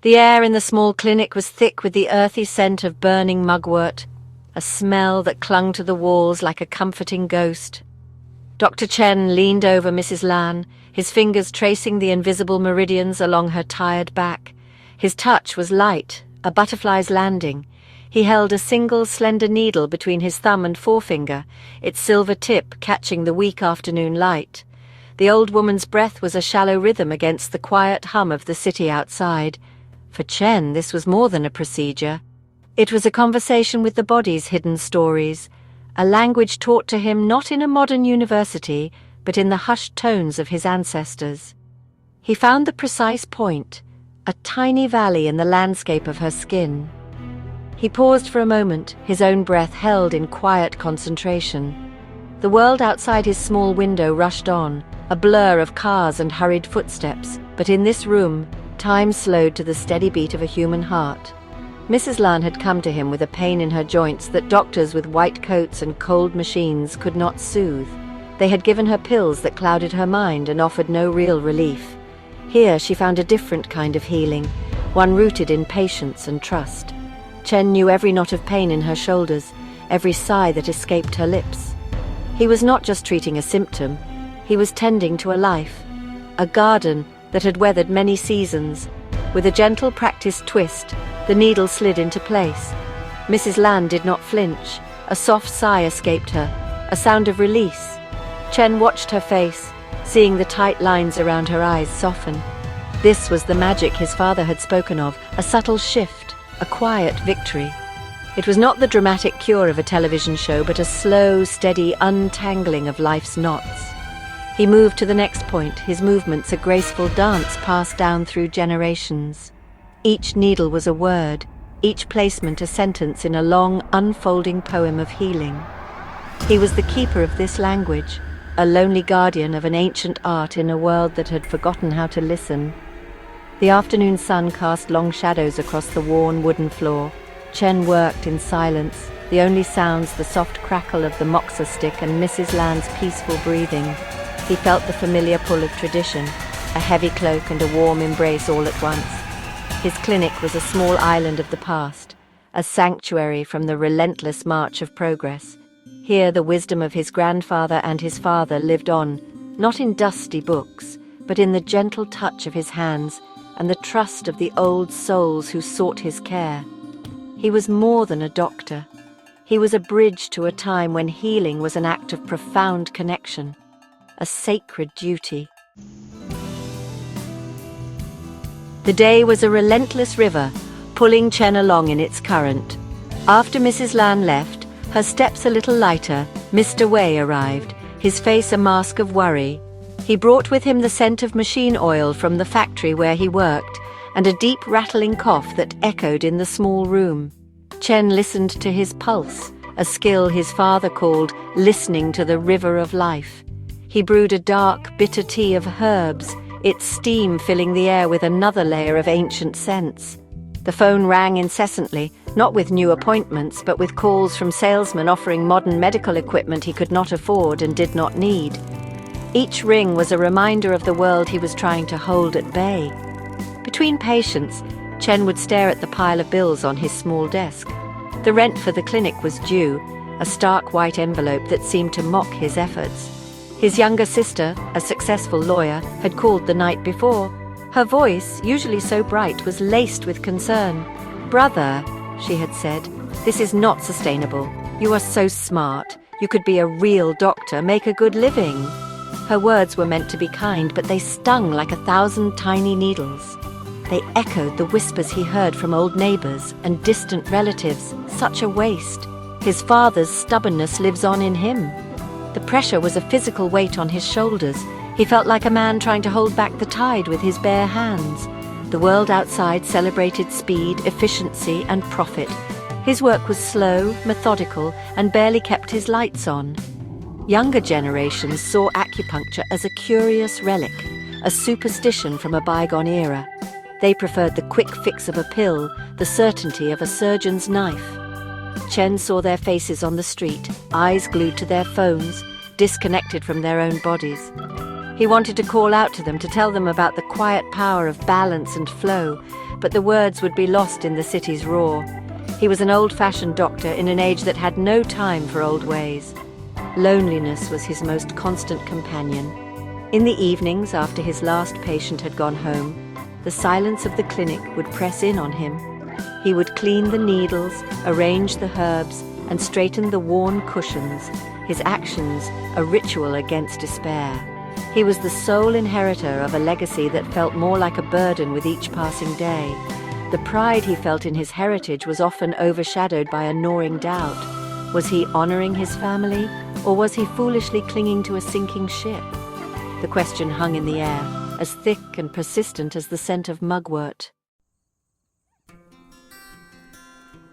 The air in the small clinic was thick with the earthy scent of burning mugwort, a smell that clung to the walls like a comforting ghost. Dr. Chen leaned over Mrs. Lan, his fingers tracing the invisible meridians along her tired back. His touch was light, a butterfly's landing. He held a single slender needle between his thumb and forefinger, its silver tip catching the weak afternoon light. The old woman's breath was a shallow rhythm against the quiet hum of the city outside. For Chen, this was more than a procedure. It was a conversation with the body's hidden stories, a language taught to him not in a modern university, but in the hushed tones of his ancestors. He found the precise point, a tiny valley in the landscape of her skin. He paused for a moment, his own breath held in quiet concentration. The world outside his small window rushed on, a blur of cars and hurried footsteps, but in this room, time slowed to the steady beat of a human heart. Mrs. Lan had come to him with a pain in her joints that doctors with white coats and cold machines could not soothe. They had given her pills that clouded her mind and offered no real relief. Here she found a different kind of healing, one rooted in patience and trust. Chen knew every knot of pain in her shoulders, every sigh that escaped her lips. He was not just treating a symptom, he was tending to a life, a garden that had weathered many seasons. With a gentle practiced twist, the needle slid into place. Mrs. Lan did not flinch. A soft sigh escaped her, a sound of release. Chen watched her face, seeing the tight lines around her eyes soften. This was the magic his father had spoken of, a subtle shift, a quiet victory. It was not the dramatic cure of a television show, but a slow, steady untangling of life's knots. He moved to the next point, his movements a graceful dance passed down through generations. Each needle was a word, each placement a sentence in a long, unfolding poem of healing. He was the keeper of this language, a lonely guardian of an ancient art in a world that had forgotten how to listen. The afternoon sun cast long shadows across the worn wooden floor. Chen worked in silence, the only sounds the soft crackle of the moxa stick and Mrs. Lan's peaceful breathing. He felt the familiar pull of tradition, a heavy cloak and a warm embrace all at once. His clinic was a small island of the past, a sanctuary from the relentless march of progress. Here the wisdom of his grandfather and his father lived on, not in dusty books, but in the gentle touch of his hands and the trust of the old souls who sought his care. He was more than a doctor. He was a bridge to a time when healing was an act of profound connection, a sacred duty. The day was a relentless river, pulling Chen along in its current. After Mrs. Lan left, her steps a little lighter, Mr. Wei arrived, his face a mask of worry. He brought with him the scent of machine oil from the factory where he worked, and a deep rattling cough that echoed in the small room. Chen listened to his pulse, a skill his father called listening to the river of life. He brewed a dark, bitter tea of herbs, its steam filling the air with another layer of ancient scents. The phone rang incessantly, not with new appointments, but with calls from salesmen offering modern medical equipment he could not afford and did not need. Each ring was a reminder of the world he was trying to hold at bay. Between patients, Chen would stare at the pile of bills on his small desk. The rent for the clinic was due, a stark white envelope that seemed to mock his efforts. His younger sister, a successful lawyer, had called the night before. Her voice, usually so bright, was laced with concern. "Brother," she had said, "this is not sustainable. You are so smart. You could be a real doctor, make a good living." Her words were meant to be kind, but they stung like 1,000 tiny needles. They echoed the whispers he heard from old neighbors and distant relatives. Such a waste. His father's stubbornness lives on in him. The pressure was a physical weight on his shoulders. He felt like a man trying to hold back the tide with his bare hands. The world outside celebrated speed, efficiency, and profit. His work was slow, methodical, and barely kept his lights on. Younger generations saw acupuncture as a curious relic, a superstition from a bygone era. They preferred the quick fix of a pill, the certainty of a surgeon's knife. Chen saw their faces on the street, eyes glued to their phones, disconnected from their own bodies. He wanted to call out to them to tell them about the quiet power of balance and flow, but the words would be lost in the city's roar. He was an old-fashioned doctor in an age that had no time for old ways. Loneliness was his most constant companion. In the evenings, after his last patient had gone home, the silence of the clinic would press in on him. He would clean the needles, arrange the herbs, and straighten the worn cushions, his actions a ritual against despair. He was the sole inheritor of a legacy that felt more like a burden with each passing day. The pride he felt in his heritage was often overshadowed by a gnawing doubt. Was he honoring his family, or was he foolishly clinging to a sinking ship? The question hung in the air, as thick and persistent as the scent of mugwort.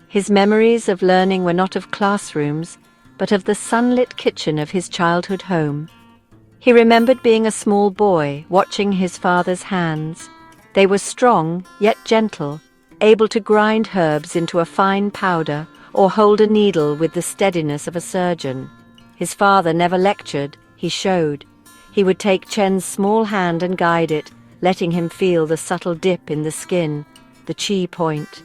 His memories of learning were not of classrooms, but of the sunlit kitchen of his childhood home. He remembered being a small boy, watching his father's hands. They were strong, yet gentle, able to grind herbs into a fine powder or hold a needle with the steadiness of a surgeon. His father never lectured, he showed. He would take Chen's small hand and guide it, letting him feel the subtle dip in the skin, the chi point.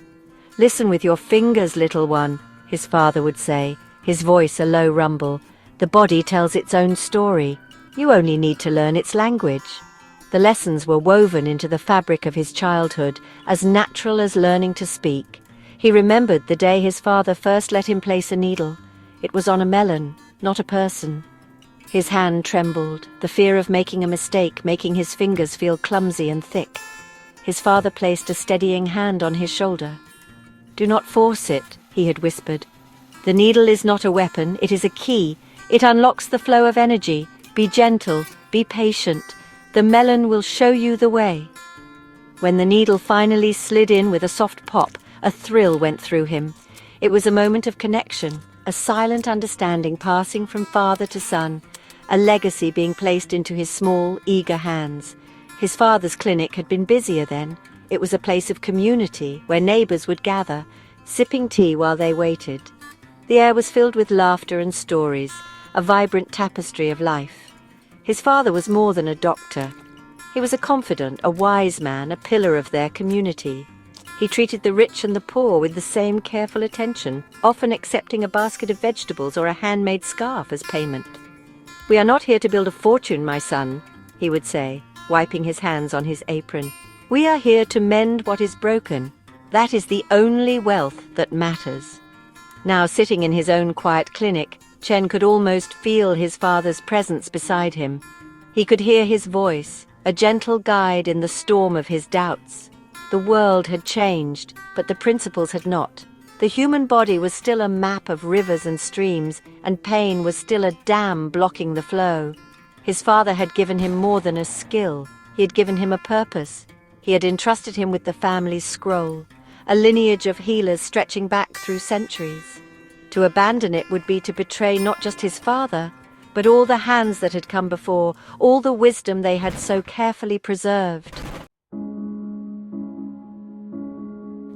"Listen with your fingers, little one," his father would say, his voice a low rumble. "The body tells its own story. You only need to learn its language." The lessons were woven into the fabric of his childhood, as natural as learning to speak. He remembered the day his father first let him place a needle. It was on a melon, not a person. His hand trembled, the fear of making a mistake making his fingers feel clumsy and thick. His father placed a steadying hand on his shoulder. "Do not force it," he had whispered. "The needle is not a weapon, it is a key. It unlocks the flow of energy. Be gentle, be patient. The melon will show you the way." When the needle finally slid in with a soft pop, a thrill went through him. It was a moment of connection, a silent understanding passing from father to son, a legacy being placed into his small, eager hands. His father's clinic had been busier then. It was a place of community where neighbors would gather, sipping tea while they waited. The air was filled with laughter and stories, a vibrant tapestry of life. His father was more than a doctor. He was a confidant, a wise man, a pillar of their community. He treated the rich and the poor with the same careful attention, often accepting a basket of vegetables or a handmade scarf as payment. "We are not here to build a fortune, my son," he would say, wiping his hands on his apron. "We are here to mend what is broken. That is the only wealth that matters." Now sitting in his own quiet clinic, Chen could almost feel his father's presence beside him. He could hear his voice, a gentle guide in the storm of his doubts. The world had changed, but the principles had not. The human body was still a map of rivers and streams, and pain was still a dam blocking the flow. His father had given him more than a skill. He had given him a purpose. He had entrusted him with the family's scroll, a lineage of healers stretching back through centuries. To abandon it would be to betray not just his father, but all the hands that had come before, all the wisdom they had so carefully preserved.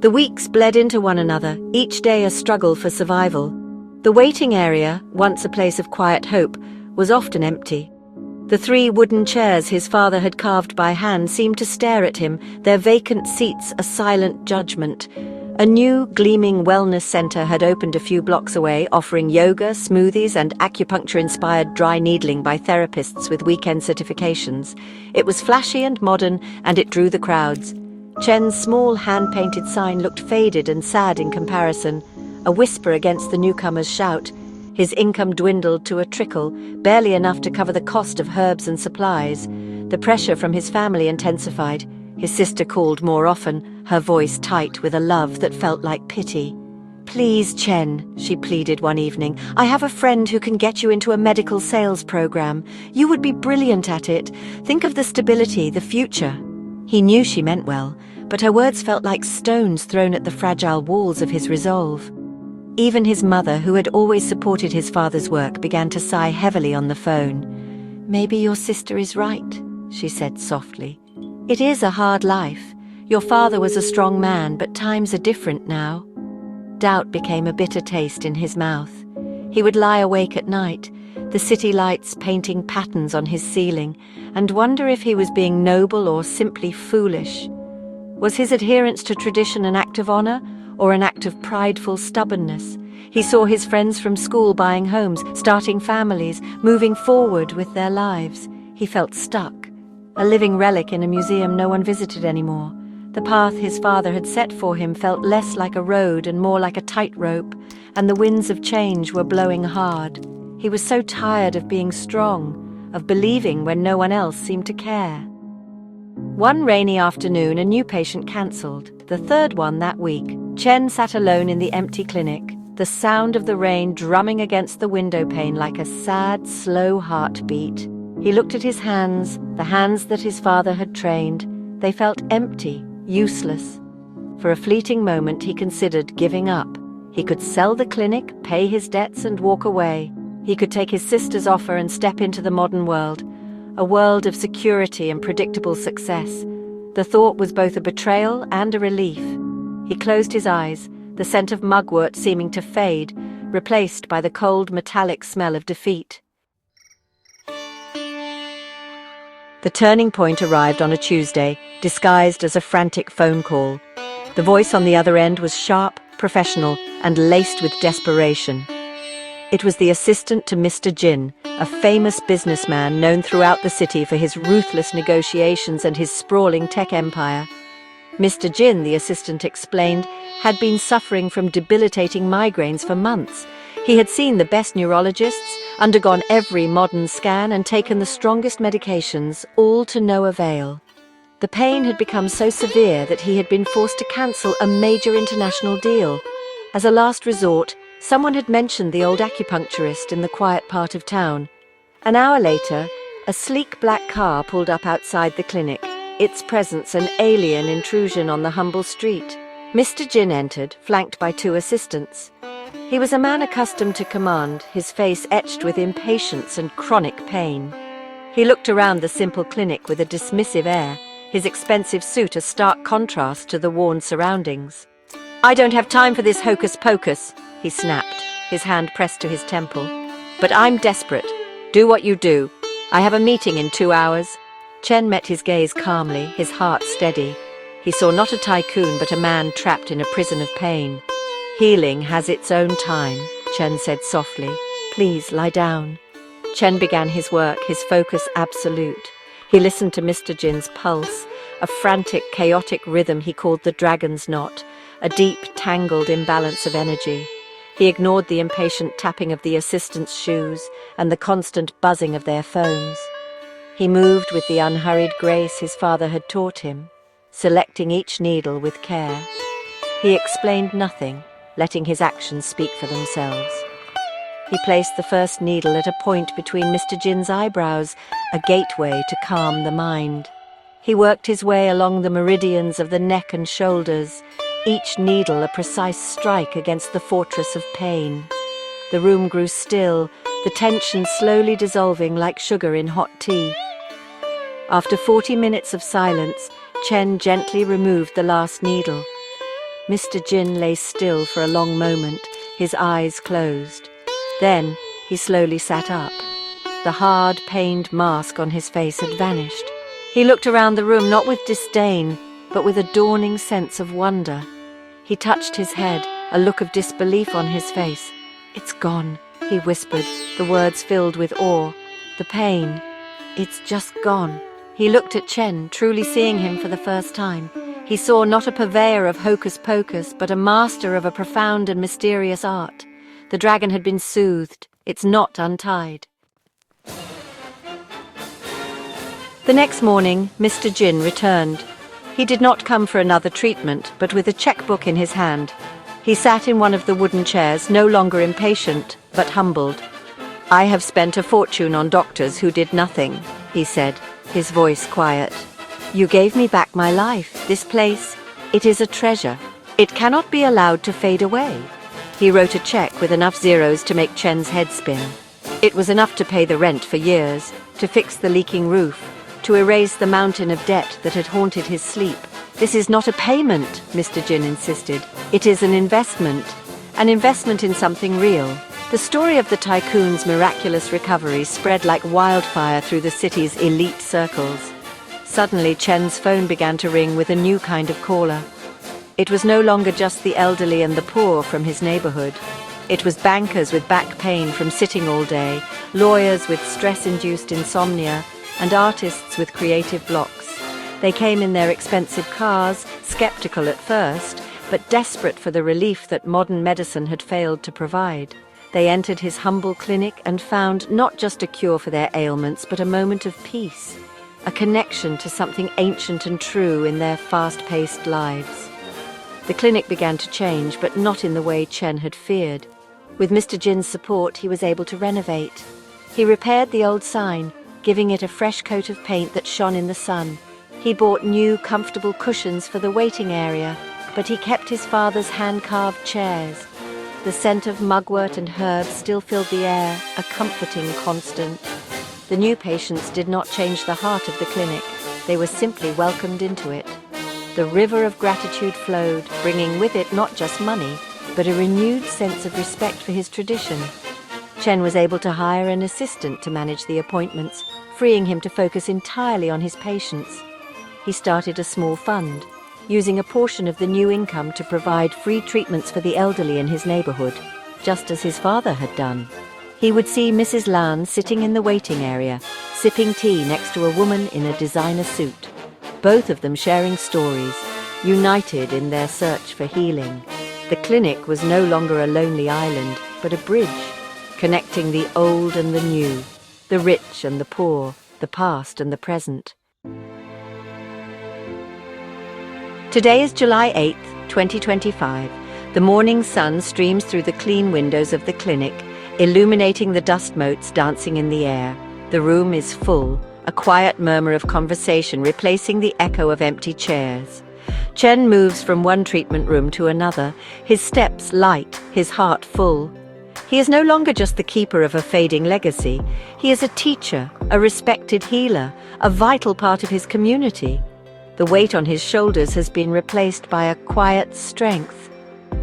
The weeks bled into one another, each day a struggle for survival. The waiting area, once a place of quiet hope, was often empty. The 3 wooden chairs his father had carved by hand seemed to stare at him, their vacant seats a silent judgment. A new, gleaming wellness center had opened a few blocks away, offering yoga, smoothies, and acupuncture-inspired dry needling by therapists with weekend certifications. It was flashy and modern, and it drew the crowds. Chen's small hand-painted sign looked faded and sad in comparison, a whisper against the newcomer's shout. His income dwindled to a trickle, barely enough to cover the cost of herbs and supplies. The pressure from his family intensified. His sister called more often, her voice tight with a love that felt like pity. "Please, Chen," she pleaded one evening, "I have a friend who can get you into a medical sales program. You would be brilliant at it. Think of the stability, the future." He knew she meant well, but her words felt like stones thrown at the fragile walls of his resolve. Even his mother, who had always supported his father's work, began to sigh heavily on the phone. "Maybe your sister is right," she said softly. "It is a hard life. Your father was a strong man, but times are different now." Doubt became a bitter taste in his mouth. He would lie awake at night, the city lights painting patterns on his ceiling, and wonder if he was being noble or simply foolish. Was his adherence to tradition an act of honor or an act of prideful stubbornness? He saw his friends from school buying homes, starting families, moving forward with their lives. He felt stuck, a living relic in a museum no one visited anymore. The path his father had set for him felt less like a road and more like a tightrope, and the winds of change were blowing hard. He was so tired of being strong, of believing when no one else seemed to care. One rainy afternoon, a new patient cancelled, the third one that week. Chen sat alone in the empty clinic, the sound of the rain drumming against the window pane like a sad, slow heartbeat. He looked at his hands, the hands that his father had trained. They felt empty, useless. For a fleeting moment he considered giving up. He could sell the clinic, pay his debts and walk away. He could take his sister's offer and step into the modern world, a world of security and predictable success. The thought was both a betrayal and a relief. He closed his eyes, the scent of mugwort seeming to fade, replaced by the cold metallic smell of defeat. The turning point arrived on a Tuesday, disguised as a frantic phone call. The voice on the other end was sharp, professional, and laced with desperation. It was the assistant to Mr. Jin, a famous businessman known throughout the city for his ruthless negotiations and his sprawling tech empire. Mr. Jin, the assistant explained, had been suffering from debilitating migraines for months. He had seen the best neurologists, undergone every modern scan, and taken the strongest medications, all to no avail. The pain had become so severe that he had been forced to cancel a major international deal. As a last resort, someone had mentioned the old acupuncturist in the quiet part of town. An hour later, a sleek black car pulled up outside the clinic, its presence an alien intrusion on the humble street. Mr. Jin entered, flanked by two assistants. He was a man accustomed to command, his face etched with impatience and chronic pain. He looked around the simple clinic with a dismissive air, his expensive suit a stark contrast to the worn surroundings. "I don't have time for this hocus-pocus," he snapped, his hand pressed to his temple. "But I'm desperate. Do what you do. I have a meeting in 2 hours." Chen met his gaze calmly, his heart steady. He saw not a tycoon, but a man trapped in a prison of pain. "Healing has its own time," Chen said softly. "Please lie down." Chen began his work, his focus absolute. He listened to Mr. Jin's pulse, a frantic, chaotic rhythm he called the dragon's knot, a deep, tangled imbalance of energy. He ignored the impatient tapping of the assistants' shoes and the constant buzzing of their phones. He moved with the unhurried grace his father had taught him, selecting each needle with care. He explained nothing, letting his actions speak for themselves. He placed the first needle at a point between Mr. Jin's eyebrows, a gateway to calm the mind. He worked his way along the meridians of the neck and shoulders, each needle a precise strike against the fortress of pain. The room grew still, the tension slowly dissolving like sugar in hot tea. After 40 minutes of silence, Chen gently removed the last needle. Mr. Jin lay still for a long moment, his eyes closed. Then he slowly sat up. The hard, pained mask on his face had vanished. He looked around the room not with disdain, but with a dawning sense of wonder. He touched his head, a look of disbelief on his face. "It's gone," he whispered, the words filled with awe. "The pain, it's just gone." He looked at Chen, truly seeing him for the first time. He saw not a purveyor of hocus-pocus, but a master of a profound and mysterious art. The dragon had been soothed, its knot untied. The next morning, Mr. Jin returned. He did not come for another treatment, but with a checkbook in his hand. He sat in one of the wooden chairs, no longer impatient, but humbled. "I have spent a fortune on doctors who did nothing," he said, his voice quiet. "You gave me back my life. This place, it is a treasure. It cannot be allowed to fade away." He wrote a check with enough zeros to make Chen's head spin. It was enough to pay the rent for years, to fix the leaking roof, to erase the mountain of debt that had haunted his sleep. "This is not a payment," Mr. Jin insisted. "It is an investment in something real. The story of the tycoon's miraculous recovery spread like wildfire through the city's elite circles. Suddenly, Chen's phone began to ring with a new kind of caller. It was no longer just the elderly and the poor from his neighborhood. It was bankers with back pain from sitting all day, lawyers with stress-induced insomnia, and artists with creative blocks. They came in their expensive cars, skeptical at first, but desperate for the relief that modern medicine had failed to provide. They entered his humble clinic and found not just a cure for their ailments, but a moment of peace, a connection to something ancient and true in their fast-paced lives. The clinic began to change, but not in the way Chen had feared. With Mr. Jin's support, he was able to renovate. He repaired the old sign, giving it a fresh coat of paint that shone in the sun. He bought new, comfortable cushions for the waiting area, but he kept his father's hand-carved chairs. The scent of mugwort and herbs still filled the air, a comforting constant. The new patients did not change the heart of the clinic. They were simply welcomed into it. The river of gratitude flowed, bringing with it not just money, but a renewed sense of respect for his tradition. Chen was able to hire an assistant to manage the appointments, freeing him to focus entirely on his patients. He started a small fund, using a portion of the new income to provide free treatments for the elderly in his neighborhood, just as his father had done. He would see Mrs. Lan sitting in the waiting area, sipping tea next to a woman in a designer suit, both of them sharing stories, united in their search for healing. The clinic was no longer a lonely island, but a bridge, connecting the old and the new, the rich and the poor, the past and the present. Today is July 8th, 2025. The morning sun streams through the clean windows of the clinic, illuminating the dust motes dancing in the air. The room is full, a quiet murmur of conversation replacing the echo of empty chairs. Chen moves from one treatment room to another, his steps light, his heart full. He is no longer just the keeper of a fading legacy. He is a teacher, a respected healer, a vital part of his community. The weight on his shoulders has been replaced by a quiet strength.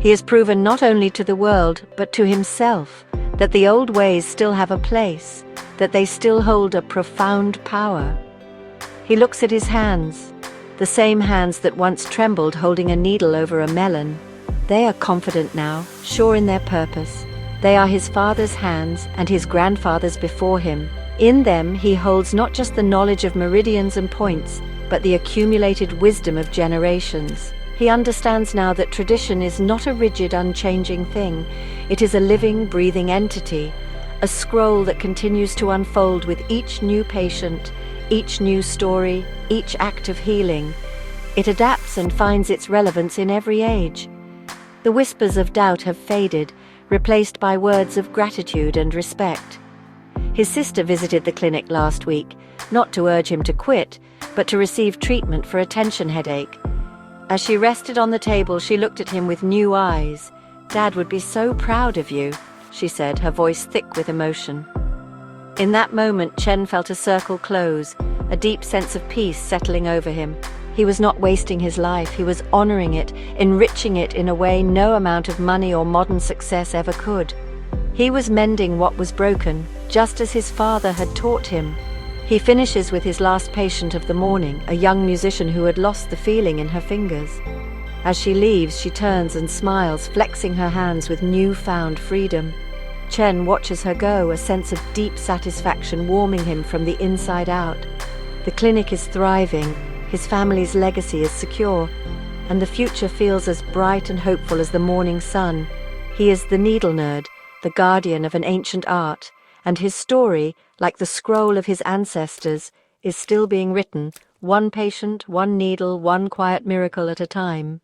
He has proven not only to the world, but to himself, that the old ways still have a place, that they still hold a profound power. He looks at his hands, the same hands that once trembled holding a needle over a melon. They are confident now, sure in their purpose. They are his father's hands and his grandfather's before him. In them he holds not just the knowledge of meridians and points, but the accumulated wisdom of generations. He understands now that tradition is not a rigid, unchanging thing. It is a living, breathing entity, a scroll that continues to unfold with each new patient, each new story, each act of healing. It adapts and finds its relevance in every age. The whispers of doubt have faded, replaced by words of gratitude and respect. His sister visited the clinic last week, not to urge him to quit, but to receive treatment for a tension headache. As she rested on the table, she looked at him with new eyes. "Dad would be so proud of you," she said, her voice thick with emotion. In that moment, Chen felt a circle close, a deep sense of peace settling over him. He was not wasting his life, he was honoring it, enriching it in a way no amount of money or modern success ever could. He was mending what was broken, just as his father had taught him. He finishes with his last patient of the morning, a young musician who had lost the feeling in her fingers. As she leaves, she turns and smiles, flexing her hands with newfound freedom. Chen watches her go, a sense of deep satisfaction warming him from the inside out. The clinic is thriving, his family's legacy is secure, and the future feels as bright and hopeful as the morning sun. He is the needle nerd, the guardian of an ancient art, and his story, like the scroll of his ancestors, is still being written, one patient, one needle, one quiet miracle at a time.